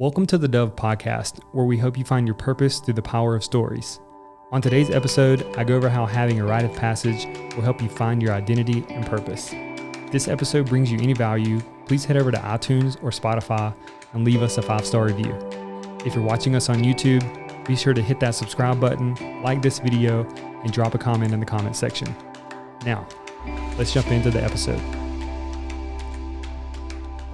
Welcome to the Dove Podcast, where we hope you find your purpose through the power of stories. On today's episode, I go over how having a rite of passage will help you find your identity and purpose. If this episode brings you any value, please head over to iTunes or Spotify and leave us a 5-star review. If you're watching us on YouTube, be sure to hit that subscribe button, like this video, and drop a comment in the comment section. Now, let's jump into the episode.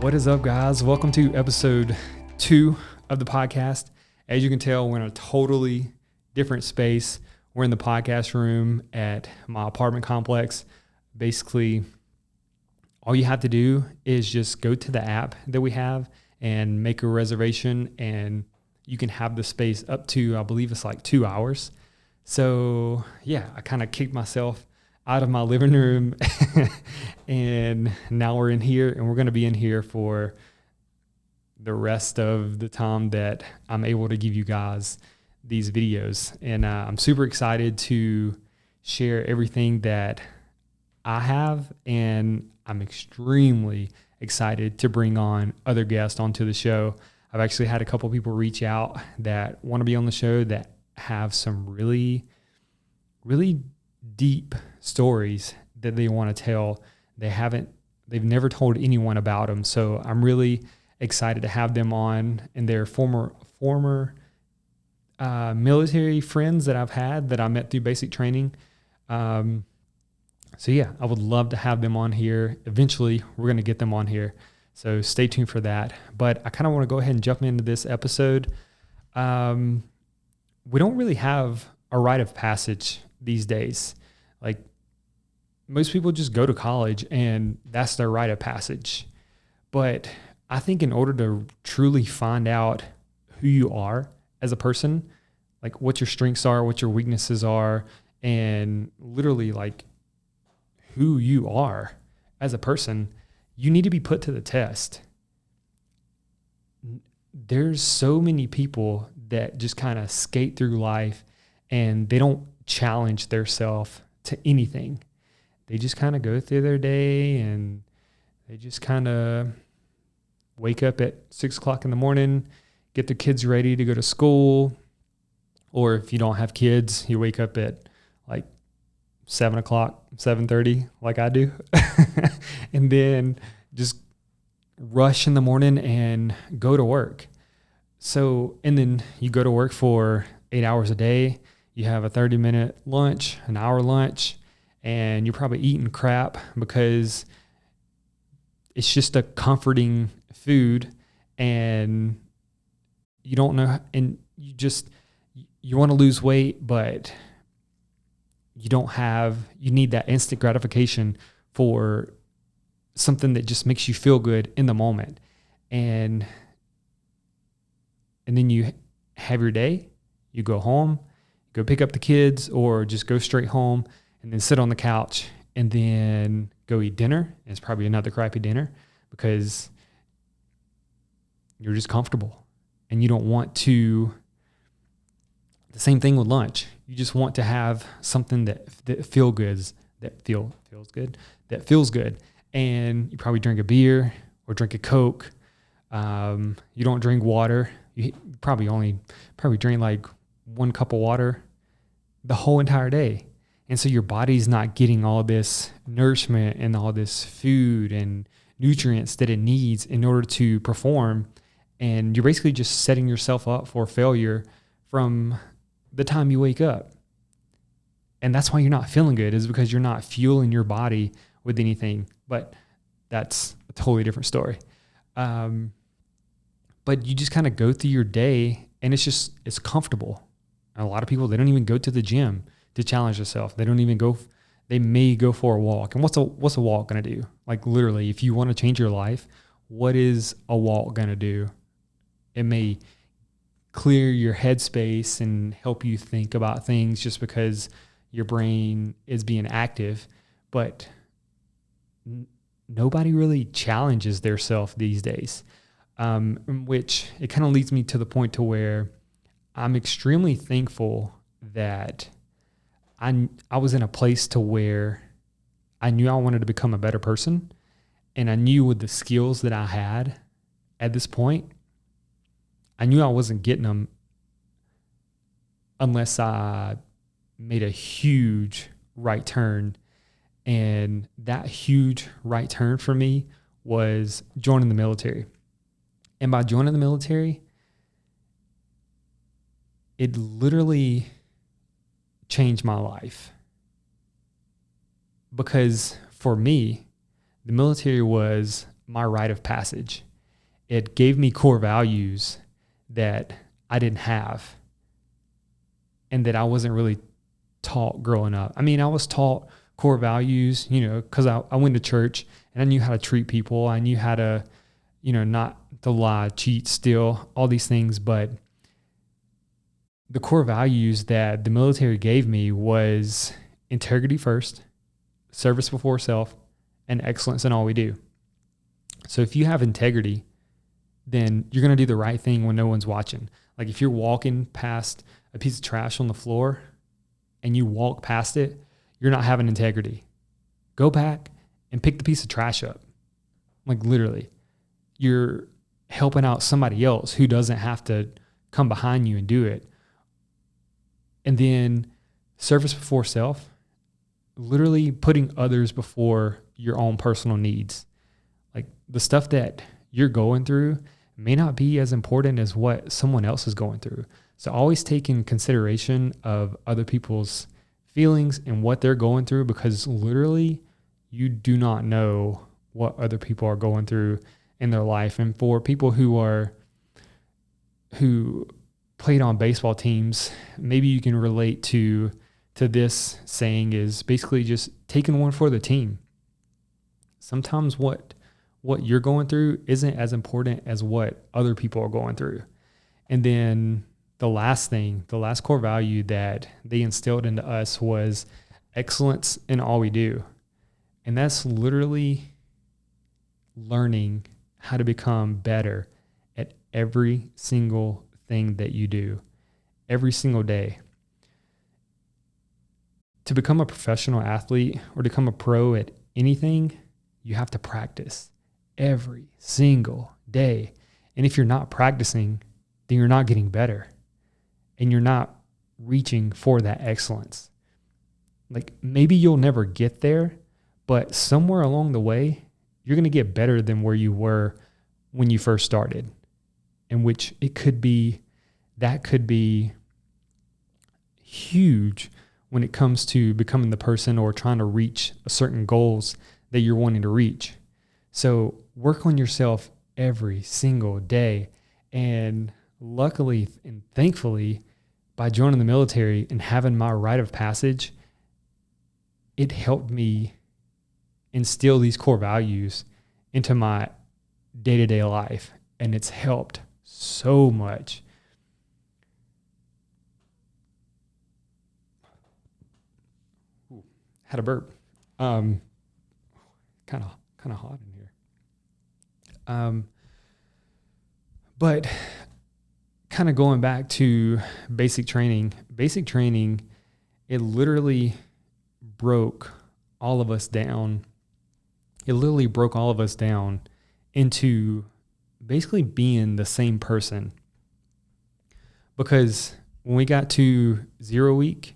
What is up, guys? Welcome to episode 2 of the podcast. As you can tell, we're in a totally different space. We're in the podcast room at my apartment complex. Basically, all you have to do is just go to the app that we have and make a reservation, and you can have the space up to, I believe it's like 2 hours. So yeah, I kind of kicked myself out of my living room and now we're in here, and we're going to be in here for the rest of the time that I'm able to give you guys these videos. And I'm super excited to share everything that I have, and I'm extremely excited to bring on other guests onto the show. I've actually had a couple people reach out that want to be on the show that have some really, really deep stories that they want to tell. They've never told anyone about them. So I'm really excited to have them on, and they're former military friends that I've had that I met through basic training. So yeah, I would love to have them on here. Eventually, we're going to get them on here. So stay tuned for that. But I kind of want to go ahead and jump into this episode. We don't really have a rite of passage these days. Like, most people just go to college and that's their rite of passage. But I think in order to truly find out who you are as a person, like what your strengths are, what your weaknesses are, and literally like who you are as a person, you need to be put to the test. There's so many people that just kind of skate through life and they don't challenge themselves to anything. They just kind of go through their day and they just kind of wake up at 6 o'clock in the morning, get their kids ready to go to school. Or if you don't have kids, you wake up at like 7 o'clock, 7:30, like I do. And then just rush in the morning and go to work. So, and then you go to work for 8 hours a day. You have a 30-minute lunch, an hour lunch, and you're probably eating crap because it's just a comforting food, and you don't know, and you want to lose weight, but you need that instant gratification for something that just makes you feel good in the moment. And then you have your day, you go home, go pick up the kids, or just go straight home and then sit on the couch and then go eat dinner. And it's probably another crappy dinner because you're just comfortable and you don't want to. The same thing with lunch. You just want to have something that feels good. And you probably drink a beer or drink a Coke. You don't drink water. You probably drink like 1 cup of water the whole entire day. And so your body's not getting all this nourishment and all this food and nutrients that it needs in order to perform. And you're basically just setting yourself up for failure from the time you wake up. And that's why you're not feeling good, is because you're not fueling your body with anything. But that's a totally different story. But you just kind of go through your day and it's comfortable. And a lot of people, they don't even go to the gym to challenge themselves. They don't even go. They may go for a walk. And what's a walk going to do? Like, literally, if you want to change your life, what is a walk going to do? It may clear your headspace and help you think about things just because your brain is being active. But nobody really challenges theirself these days, which it kind of leads me to the point to where I'm extremely thankful that I was in a place to where I knew I wanted to become a better person, and I knew with the skills that I had at this point, I knew I wasn't getting them unless I made a huge right turn. And that huge right turn for me was joining the military. And by joining the military, it literally changed my life. Because for me, the military was my rite of passage. It gave me core values that I didn't have and that I wasn't really taught growing up. I mean, I was taught core values, because I went to church and I knew how to treat people. I knew how to, not to lie, cheat, steal, all these things. But the core values that the military gave me was integrity first, service before self, and excellence in all we do. So if you have integrity, then you're going to do the right thing when no one's watching. Like if you're walking past a piece of trash on the floor and you walk past it, you're not having integrity. Go back and pick the piece of trash up. Like literally, you're helping out somebody else who doesn't have to come behind you and do it. And then service before self, literally putting others before your own personal needs. Like the stuff that you're going through may not be as important as what someone else is going through. So always take in consideration of other people's feelings and what they're going through, because literally you do not know what other people are going through in their life. And for people who played on baseball teams, maybe you can relate to this saying is basically just taking one for the team. Sometimes what you're going through isn't as important as what other people are going through. And then the last core value that they instilled into us was excellence in all we do. And that's literally learning how to become better at every single thing that you do, every single day. To become a professional athlete or to become a pro at anything, you have to practice every single day. And if you're not practicing, then you're not getting better and you're not reaching for that excellence. Like maybe you'll never get there, but somewhere along the way, you're going to get better than where you were when you first started. In which that could be huge when it comes to becoming the person or trying to reach certain goals that you're wanting to reach. So work on yourself every single day. And luckily and thankfully, by joining the military and having my rite of passage, it helped me instill these core values into my day-to-day life. And it's helped so much. Ooh, had a burp. Kind of hot in here. But kind of going back to basic training, it literally broke all of us down. It literally broke all of us down into basically being the same person. Because when we got to 0 week,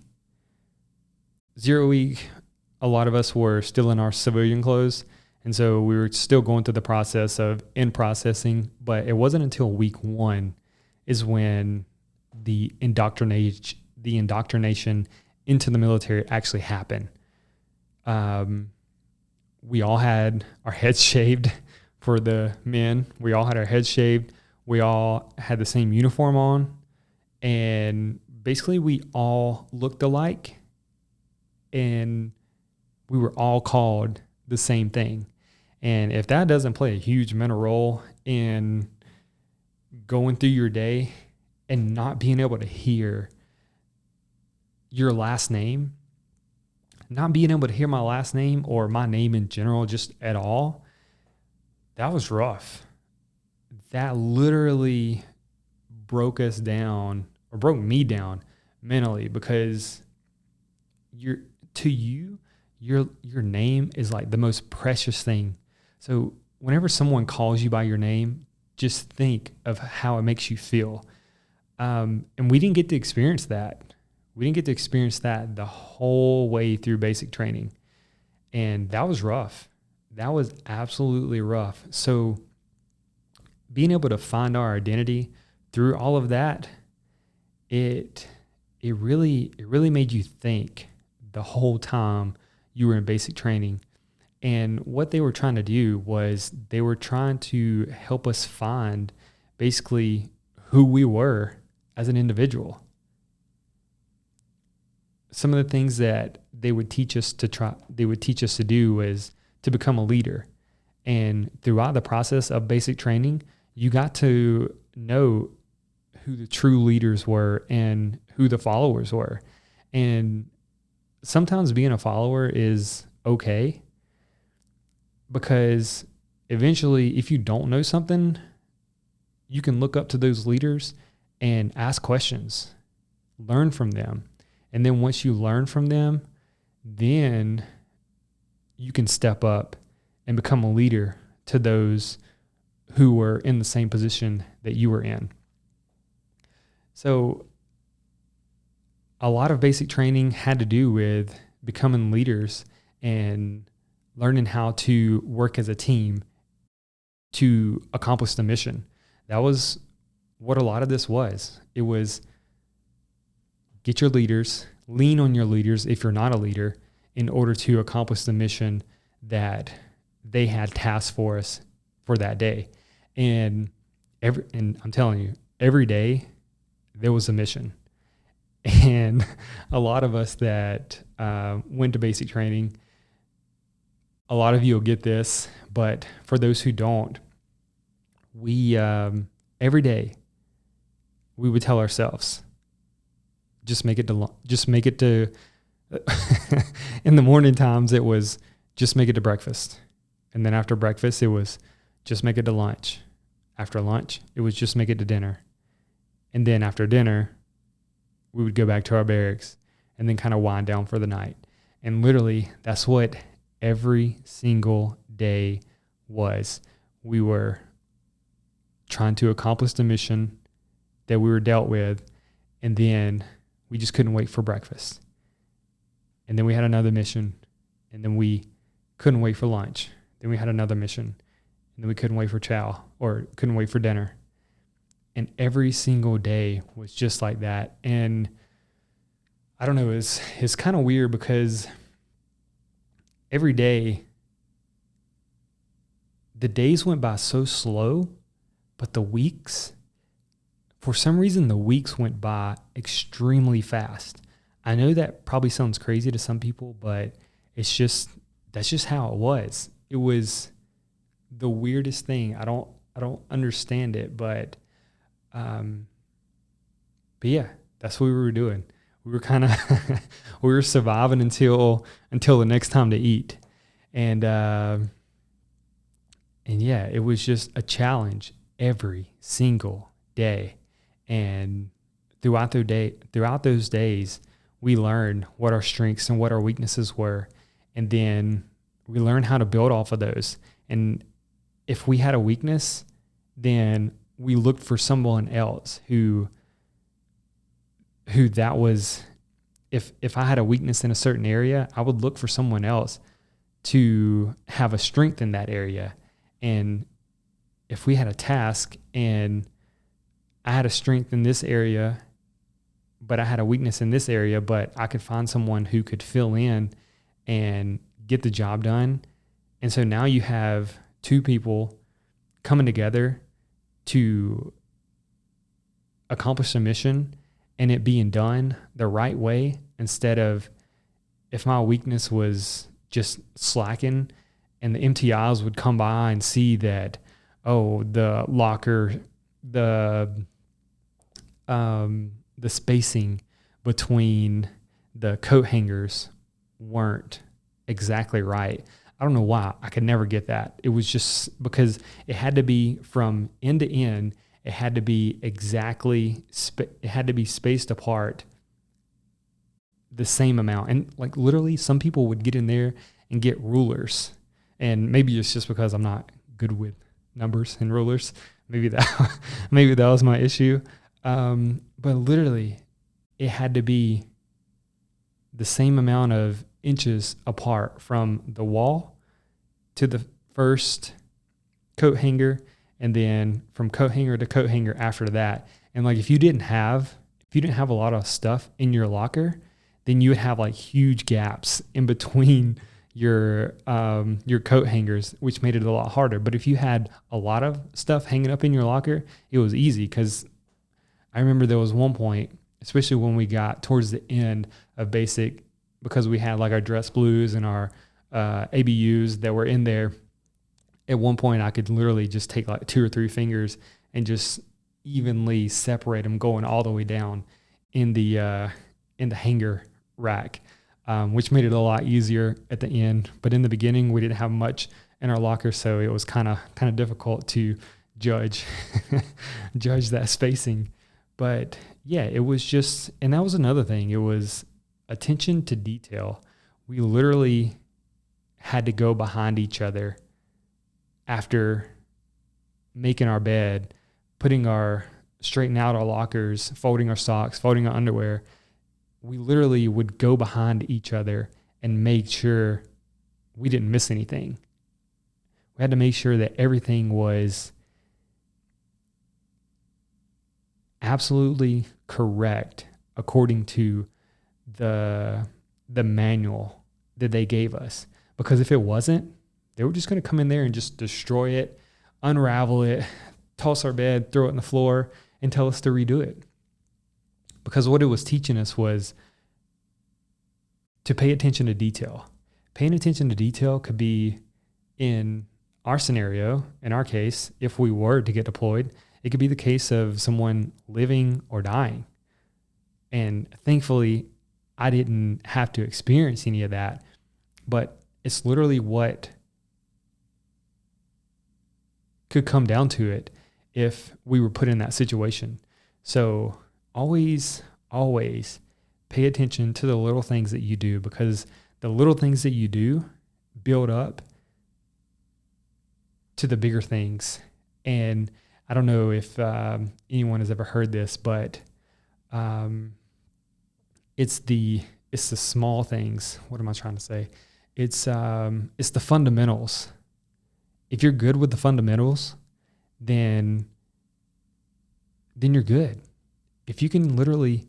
a lot of us were still in our civilian clothes. And so we were still going through the process of in processing, but it wasn't until week 1 is when the indoctrination into the military actually happened. We all had our heads shaved for the men. We all had our heads shaved. We all had the same uniform on. And basically we all looked alike. And we were all called the same thing. And if that doesn't play a huge mental role in going through your day and not being able to hear your last name, not being able to hear my last name or my name in general, just at all, that was rough. That literally broke us down or broke me down mentally, because your name is like the most precious thing. So whenever someone calls you by your name, just think of how it makes you feel. And we didn't get to experience that. We didn't get to experience that the whole way through basic training. And that was rough. That was absolutely rough. So being able to find our identity through all of that, it really made you think the whole time you were in basic training. And what they were trying to do was they were trying to help us find basically who we were as an individual. Some of the things that they would teach us to do was to become a leader. And throughout the process of basic training, you got to know who the true leaders were and who the followers were. And sometimes being a follower is okay, because eventually, if you don't know something, you can look up to those leaders and ask questions, learn from them. And then once you learn from them, then you can step up and become a leader to those who were in the same position that you were in. So a lot of basic training had to do with becoming leaders and learning how to work as a team to accomplish the mission. That was what a lot of this was. It was get your leaders, lean on your leaders if you're not a leader, in order to accomplish the mission that they had tasked for us for that day. And I'm telling you, every day there was a mission. And a lot of us that went to basic training, a lot of you will get this, but for those who don't, we every day we would tell ourselves, just make it to in the morning times it was just make it to breakfast. And then after breakfast it was just make it to lunch. After lunch it was just make it to dinner. And then after dinner we would go back to our barracks and then kind of wind down for the night. And literally that's what every single day was. We were trying to accomplish the mission that we were dealt with, and then we just couldn't wait for breakfast. And then we had another mission, and then we couldn't wait for lunch. Then we had another mission, and then we couldn't wait for chow, or couldn't wait for dinner. And every single day was just like that. And I don't know, it's kind of weird because every day, the days went by so slow, but the weeks, for some reason, the weeks went by extremely fast. I know that probably sounds crazy to some people, but that's just how it was. It was the weirdest thing. I don't understand it, but yeah, that's what we were doing. We were kind of we were surviving until the next time to eat, and yeah, it was just a challenge every single day. And throughout those days, we learned what our strengths and what our weaknesses were, and then we learned how to build off of those. And if we had a weakness, then we looked for someone else who that was. If I had a weakness in a certain area, I would look for someone else to have a strength in that area. And if we had a task and I had a strength in this area, but I had a weakness in this area, but I could find someone who could fill in and get the job done. And so now you have two people coming together to accomplish a mission and it being done the right way, instead of if my weakness was just slacking and the MTIs would come by and see that, oh, the locker, the spacing between the coat hangers weren't exactly right. I don't know why. I could never get that. It was just because it had to be from end to end. It had to be it had to be spaced apart the same amount. And like literally some people would get in there and get rulers. And maybe it's just because I'm not good with numbers and rulers. maybe that was my issue. But literally it had to be the same amount of inches apart from the wall to the first coat hanger, and then from coat hanger to coat hanger after that. And like if you didn't have a lot of stuff in your locker, then you would have like huge gaps in between your coat hangers, which made it a lot harder. But if you had a lot of stuff hanging up in your locker, it was easy. Because I remember there was one point, especially when we got towards the end of basic, because we had like our dress blues and our ABUs that were in there. At one point, I could literally just take like 2 or 3 fingers and just evenly separate them, going all the way down in the hanger rack, which made it a lot easier at the end. But in the beginning, we didn't have much in our locker, so it was kind of difficult to judge that spacing. But yeah, it was just, and that was another thing. It was attention to detail. We literally had to go behind each other after making our bed, straightening out our lockers, folding our socks, folding our underwear. We literally would go behind each other and make sure we didn't miss anything. We had to make sure that everything was absolutely correct according to the manual that they gave us. Because if it wasn't, they were just going to come in there and just destroy it, unravel it, toss our bed, throw it on the floor, and tell us to redo it. Because what it was teaching us was to pay attention to detail. Paying attention to detail could be, in our scenario, in our case, if we were to get deployed, it could be the case of someone living or dying. And thankfully, I didn't have to experience any of that. But it's literally what could come down to it if we were put in that situation. So always pay attention to the little things that you do, because the little things that you do build up to the bigger things. And I don't know if anyone has ever heard this, but it's the small things. What am I trying to say? It's the fundamentals. If you're good with the fundamentals, then you're good. If you can literally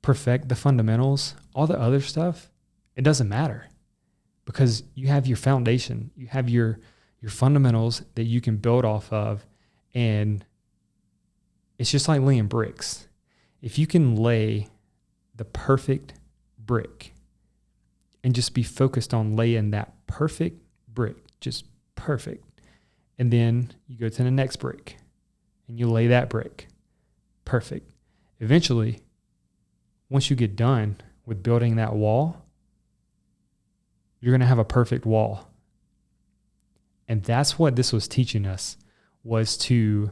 perfect the fundamentals, all the other stuff, it doesn't matter, because you have your foundation, you have your fundamentals that you can build off of. And it's just like laying bricks. If you can lay the perfect brick and just be focused on laying that perfect brick, just perfect. And then you go to the next brick and you lay that brick. Perfect. Eventually, once you get done with building that wall, you're going to have a perfect wall. And that's what this was teaching us, was to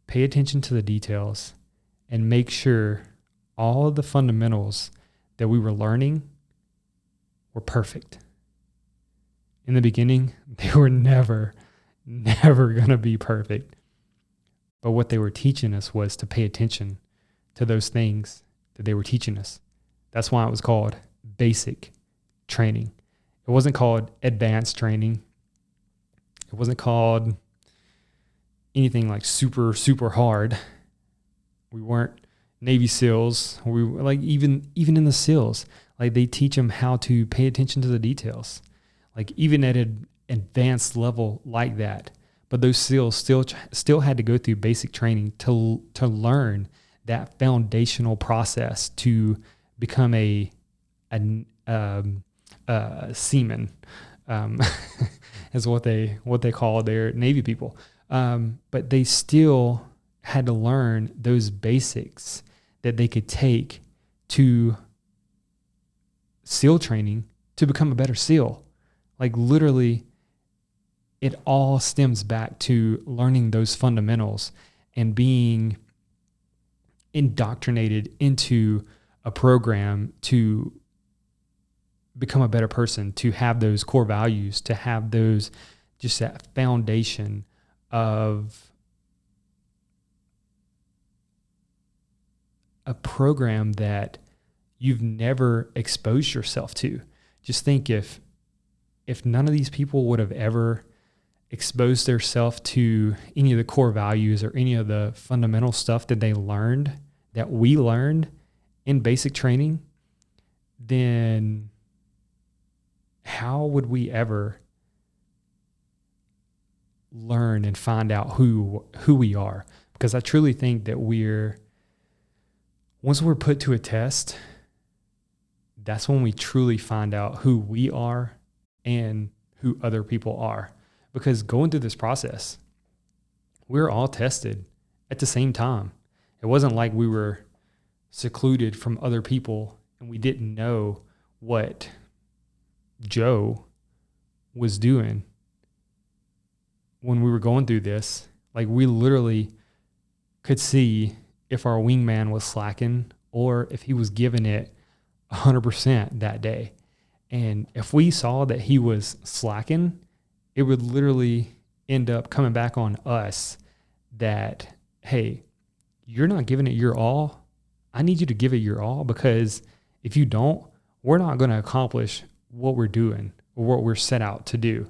pay attention to the details and make sure all of the fundamentals that we were learning were perfect. In the beginning, they were never going to be perfect. But what they were teaching us was to pay attention to those things that they were teaching us. That's why it was called basic training. It wasn't called advanced training. It wasn't called anything like super, super hard. We weren't Navy SEALs. We were like, even in the SEALs, like they teach them how to pay attention to the details. Like even at an advanced level like that, but those SEALs still had to go through basic training to learn that foundational process to become a seaman, is what they call their Navy people. But they still had to learn those basics that they could take to SEAL training to become a better SEAL. Like literally, it all stems back to learning those fundamentals and being indoctrinated into a program to become a better person, to have those core values, to have those, just that foundation of a program that you've never exposed yourself to. Just think if none of these people would have ever exposed themselves to any of the core values or any of the fundamental stuff that we learned in basic training, then how would we ever learn and find out who we are? Because I truly think that once we're put to a test, that's when we truly find out who we are and who other people are. Because going through this process, we were all tested at the same time. It wasn't like we were secluded from other people and we didn't know what Joe was doing when we were going through this. Like, we literally could see if our wingman was slacking or if he was giving it 100% that day. And if we saw that he was slacking, it would literally end up coming back on us that, hey, you're not giving it your all. I need you to give it your all, because if you don't, we're not going to accomplish what we're doing or what we're set out to do.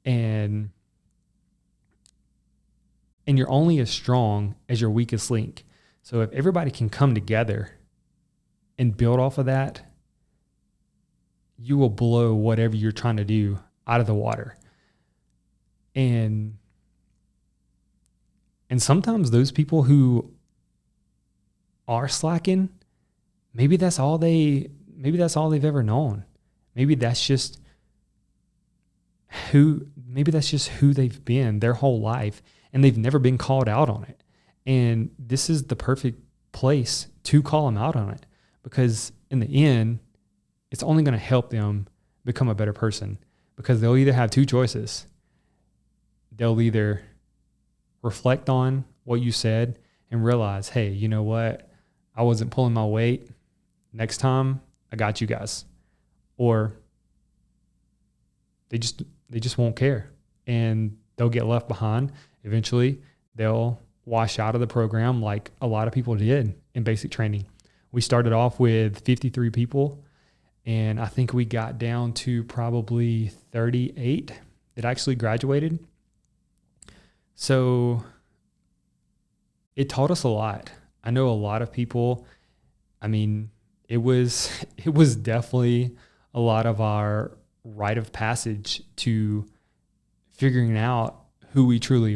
And you're only as strong as your weakest link. So if everybody can come together and build off of that, you will blow whatever you're trying to do out of the water. And sometimes those people who are slacking, maybe that's all they've ever known. Maybe that's just who they've been their whole life, and they've never been called out on it. And this is the perfect place to call them out on it, because in the end, it's only going to help them become a better person, because they'll either have two choices. They'll either reflect on what you said and realize, hey, you know what? I wasn't pulling my weight. Next time, I got you guys. Or they just won't care, and they'll get left behind. Eventually, they'll wash out of the program like a lot of people did in basic training. We started off with 53 people, and I think we got down to probably 38 that actually graduated. So it taught us a lot. I know a lot of people, I mean, it was definitely a lot of our rite of passage to figuring out who we truly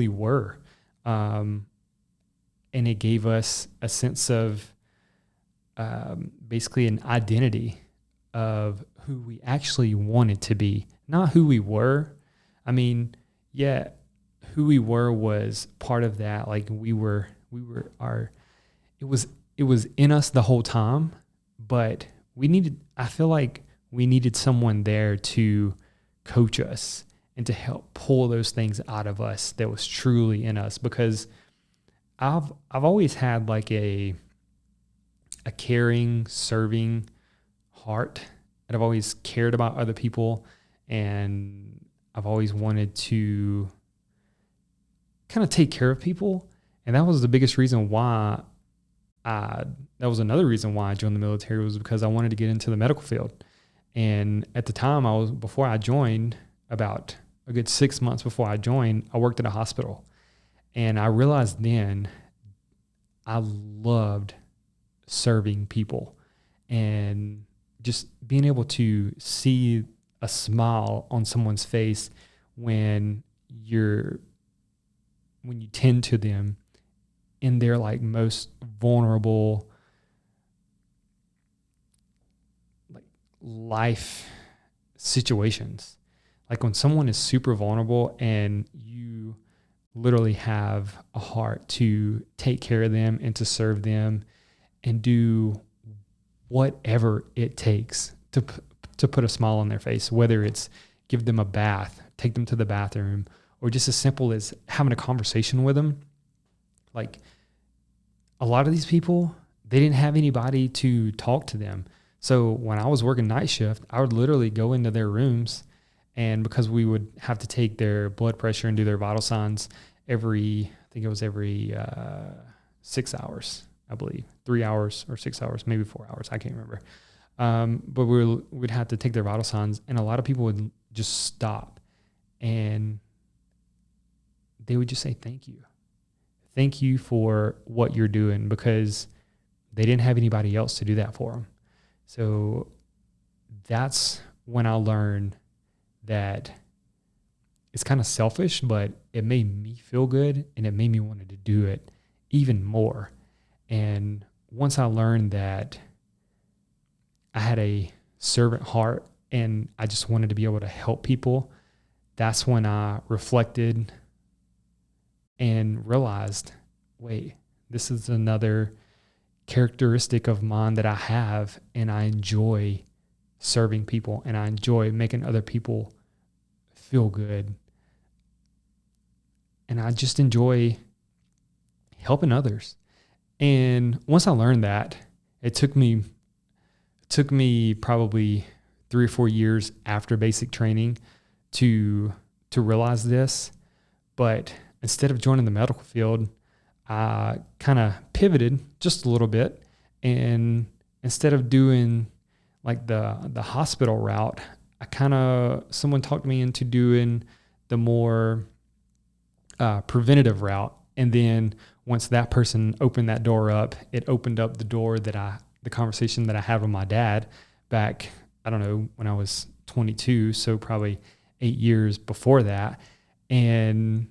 were. And it gave us a sense of basically an identity of who we actually wanted to be, not who we were. I mean, yeah, who we were was part of that. Like, it was in us the whole time, but I feel like we needed someone there to coach us and to help pull those things out of us that was truly in us. Because I've always had like a caring, serving heart, and I've always cared about other people, and I've always wanted to kind of take care of people. And that was the biggest reason why that was another reason why I joined the military, was because I wanted to get into the medical field. And at the time before I joined, about a good 6 months before I joined, I worked at a hospital. And I realized then I loved serving people, and just being able to see a smile on someone's face when you tend to them in their like most vulnerable like life situations. Like when someone is super vulnerable and you literally have a heart to take care of them and to serve them and do whatever it takes to put a smile on their face, whether it's give them a bath, take them to the bathroom, or just as simple as having a conversation with them. Like, a lot of these people, they didn't have anybody to talk to them. So when I was working night shift, I would literally go into their rooms, and because we would have to take their blood pressure and do their vital signs every 6 hours, I believe, 3 hours or 6 hours, maybe 4 hours. I can't remember. But we'd have to take their vital signs, and a lot of people would just stop and they would just say, thank you. Thank you for what you're doing, because they didn't have anybody else to do that for them. So that's when I learned that it's kind of selfish, but it made me feel good and it made me want to do it even more. And once I learned that I had a servant heart and I just wanted to be able to help people, that's when I reflected and realized, wait, this is another characteristic of mine that I have, and I enjoy serving people and I enjoy making other people feel good. And I just enjoy helping others. And once I learned that, it took me probably 3 or 4 years after basic training to realize this. But instead of joining the medical field, I kind of pivoted just a little bit, and instead of doing like the hospital route, someone talked me into doing the more preventative route. And then once that person opened that door up, it opened up the door that the conversation that I had with my dad back, I don't know, when I was 22. So probably 8 years before that. And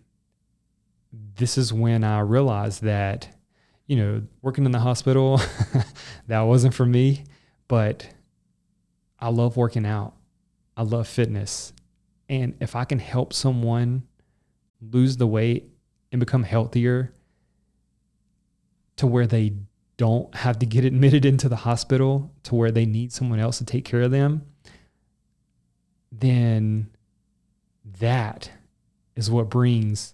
this is when I realized that, working in the hospital, that wasn't for me, but I love working out. I love fitness. And if I can help someone lose the weight and become healthier to where they don't have to get admitted into the hospital, to where they need someone else to take care of them, then that is what brings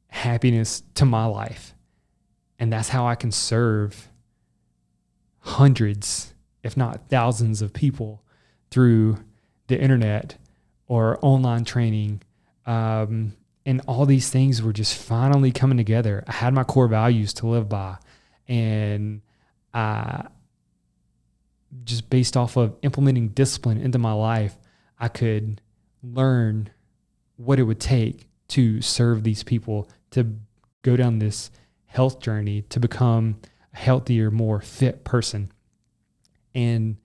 happiness to my life. And that's how I can serve hundreds, if not thousands of people through the internet or online training. And all these things were just finally coming together. I had my core values to live by. And just based off of implementing discipline into my life, I could learn what it would take to serve these people, to go down this health journey, to become a healthier, more fit person. And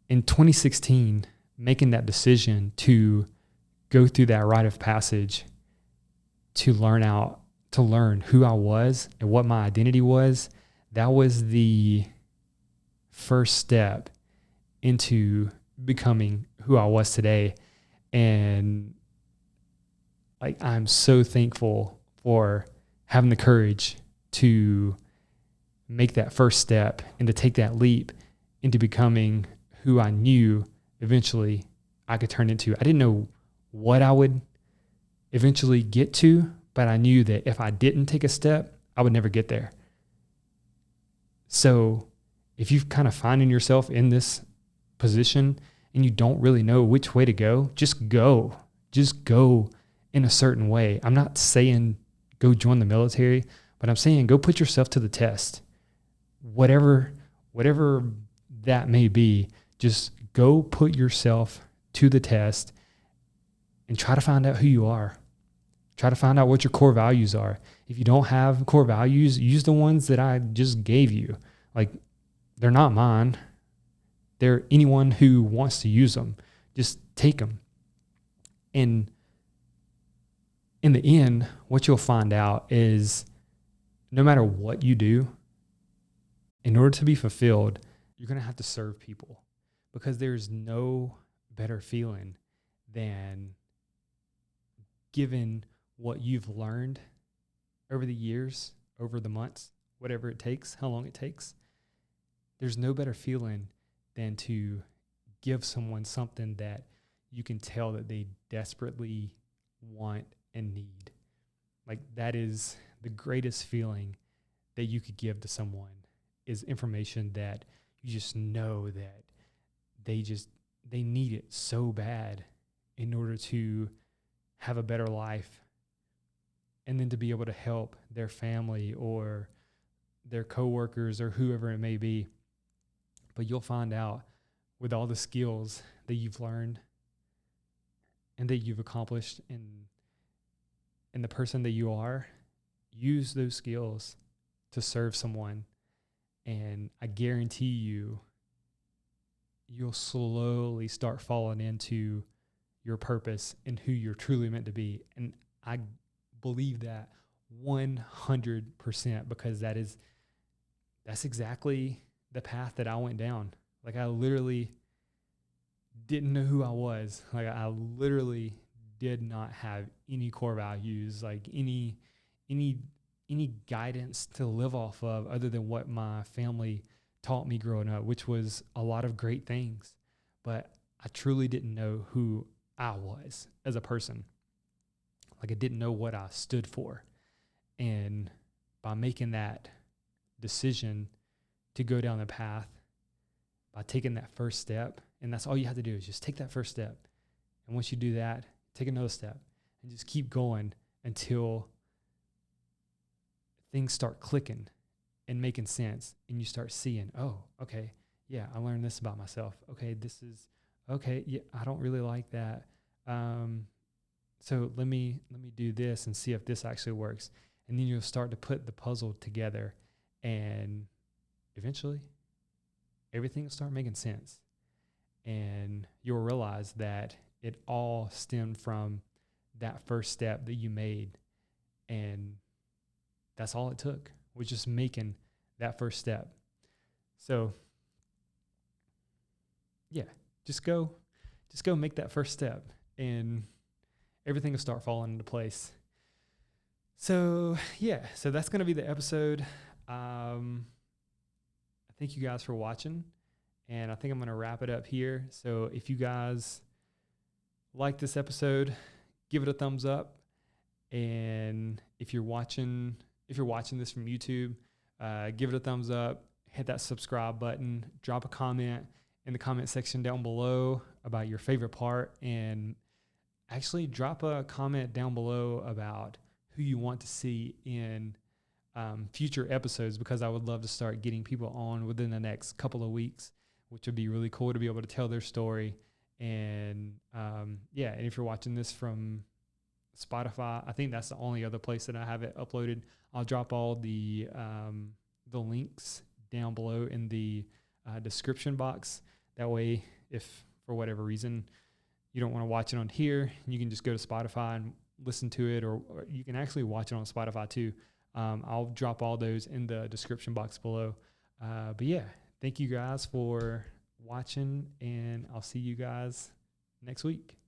in 2016, making that decision to go through that rite of passage, to learn who I was and what my identity was, that was the first step into becoming who I was today. And I'm so thankful for having the courage to make that first step and to take that leap into becoming who I knew eventually I could turn into. I didn't know what I would eventually get to, but I knew that if I didn't take a step, I would never get there. So if you've kind of finding yourself in this position and you don't really know which way to go, just go. Just go in a certain way. I'm not saying go join the military, but I'm saying go put yourself to the test. Whatever that may be, just go put yourself to the test and try to find out who you are. Try to find out what your core values are. If you don't have core values, use the ones that I just gave you. They're not mine. They're anyone who wants to use them. Just take them. And in the end, what you'll find out is no matter what you do, in order to be fulfilled, you're going to have to serve people, because there's no better feeling than given what you've learned over the years, over the months, whatever it takes, how long it takes. There's no better feeling than to give someone something that you can tell that they desperately want and need. That is the greatest feeling that you could give to someone, is information that you just know that they need it so bad in order to have a better life, and then to be able to help their family or their coworkers or whoever it may be. But you'll find out with all the skills that you've learned and that you've accomplished in the person that you are, use those skills to serve someone. And I guarantee you'll slowly start falling into your purpose and who you're truly meant to be. And I believe that 100% because that's exactly the path that I went down. Like I literally didn't know who I was. Like I literally did not have any core values, like any guidance to live off of other than what my family taught me growing up, which was a lot of great things. But I truly didn't know who I was as a person. Like I didn't know what I stood for. And by making that decision to go down the path, by taking that first step, and that's all you have to do is just take that first step. And once you do that, take another step and just keep going until things start clicking and making sense. And you start seeing, oh, okay, yeah, I learned this about myself. Okay, yeah, I don't really like that. So let me do this and see if this actually works. And then you'll start to put the puzzle together, and eventually everything will start making sense. And you'll realize that it all stemmed from that first step that you made. And that's all it took, was just making that first step. So yeah, just go make that first step and everything will start falling into place. So yeah, so that's going to be the episode. I thank you guys for watching, and I think I'm going to wrap it up here. So if you guys like this episode, give it a thumbs up. And if you're watching this from YouTube, give it a thumbs up, hit that subscribe button, drop a comment in the comment section down below about your favorite part, and actually drop a comment down below about who you want to see in future episodes, because I would love to start getting people on within the next couple of weeks, which would be really cool to be able to tell their story. And and if you're watching this from Spotify, I think that's the only other place that I have it uploaded. I'll drop all the links down below in the description box. That way, if for whatever reason you don't want to watch it on here, you can just go to Spotify and listen to it, or you can actually watch it on Spotify too. I'll drop all those in the description box below. But yeah, thank you guys for watching, and I'll see you guys next week.